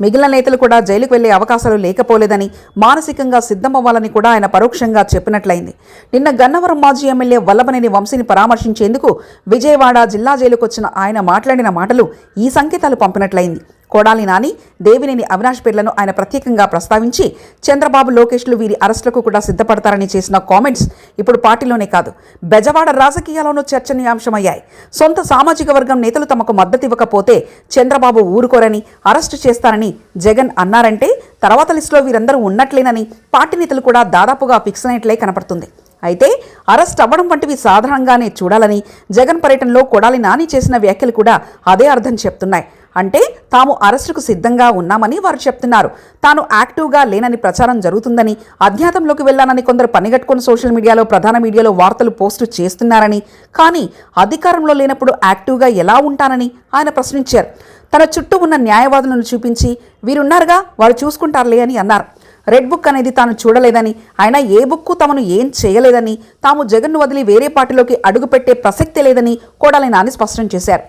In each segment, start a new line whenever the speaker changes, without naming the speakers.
మిగిలిన నేతలు కూడా జైలుకు వెళ్లే అవకాశాలు లేకపోలేదని, మానసికంగా సిద్ధమవ్వాలని కూడా ఆయన పరోక్షంగా చెప్పినట్లయింది. నిన్న గన్నవరం మాజీ ఎమ్మెల్యే వల్లభనేని వంశీని పరామర్శించేందుకు విజయవాడ జిల్లా జైలుకు వచ్చిన ఆయన మాట్లాడిన మాటలు ఈ సంకేతాలు పంపినట్లయింది. కొడాలి నాని, దేవినేని అవినాష్ పేర్లను ఆయన ప్రత్యేకంగా ప్రస్తావించి చంద్రబాబు, లోకేష్లు వీరి అరెస్టులకు కూడా సిద్ధపడతారని చేసిన కామెంట్స్ ఇప్పుడు పార్టీలోనే కాదు, బెజవాడ రాజకీయాల్లోనూ చర్చనీయాంశమయ్యాయి. సొంత సామాజిక వర్గం నేతలు తమకు మద్దతు ఇవ్వకపోతే చంద్రబాబు ఊరుకోరని, అరెస్టు చేస్తారని జగన్ అన్నారంటే తర్వాత లిస్టులో వీరందరూ ఉన్నట్లేనని పార్టీ నేతలు కూడా దాదాపుగా ఫిక్స్ అయినట్లే కనపడుతుంది. అయితే అరెస్ట్ అవ్వడం వంటివి సాధారణంగానే చూడాలని జగన్ పర్యటనలో కొడాలి నాని చేసిన వ్యాఖ్యలు కూడా అదే అర్థం చెప్తున్నాయి. అంటే తాము అరెస్టుకు సిద్ధంగా ఉన్నామని వారు చెప్తున్నారు. తాను యాక్టివ్గా లేనని ప్రచారం జరుగుతుందని, అజ్ఞాతంలోకి వెళ్లానని కొందరు పనిగట్టుకుని సోషల్ మీడియాలో, ప్రధాన మీడియాలో వార్తలు పోస్టు చేస్తున్నారని, కానీ అధికారంలో లేనప్పుడు యాక్టివ్గా ఎలా ఉంటానని ఆయన ప్రశ్నించారు. తన చుట్టూ ఉన్న న్యాయవాదులను చూపించి వీరున్నారుగా వారు చూసుకుంటారులే అని అన్నారు. రెడ్ బుక్ అనేది తాను చూడలేదని, అయినా ఏ బుక్కు తమను ఏం చేయలేదని, తాము జగన్ను వదిలి వేరే పార్టీలోకి అడుగుపెట్టే ప్రసక్తే లేదని కొడాలి నాని స్పష్టం చేశారు.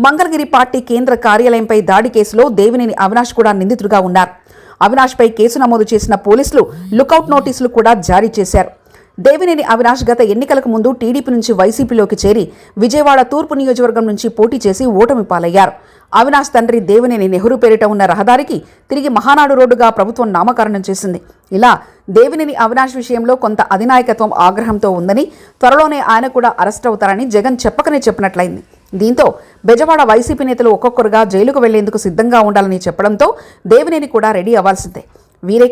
మంగళగిరి పార్టీ కేంద్ర కార్యాలయంపై దాడి కేసులో దేవినేని అవినాష్ కూడా నిందితుడిగా ఉన్నారు. అవినాష్పై కేసు నమోదు చేసిన పోలీసులు లుకౌట్ నోటీసులు కూడా జారీ చేశారు. దేవినేని అవినాష్ గత ఎన్నికలకు ముందు టీడీపీ నుంచి వైసీపీలోకి చేరి విజయవాడ తూర్పు నియోజకవర్గం నుంచి పోటీ చేసి ఓటమి పాలయ్యారు. అవినాష్ తండ్రి దేవినేని నెహ్రూ పేరిట ఉన్న రహదారికి తిరిగి మహానాడు రోడ్డుగా ప్రభుత్వం నామకరణం చేసింది. ఇలా దేవినేని అవినాష్ విషయంలో కొంత అధినాయకత్వం ఆగ్రహంతో ఉందని, త్వరలోనే ఆయన కూడా అరెస్ట్ అవుతారని జగన్ చెప్పకనే చెప్పినట్లయింది. దీంతో బెజవాడ వైసీపీ నేతలు ఒక్కొక్కరుగా జైలుకు వెళ్లేందుకు సిద్ధంగా ఉండాలని చెప్పడంతో దేవినేని కూడా రెడీ అవ్వాల్సిందే. వీరే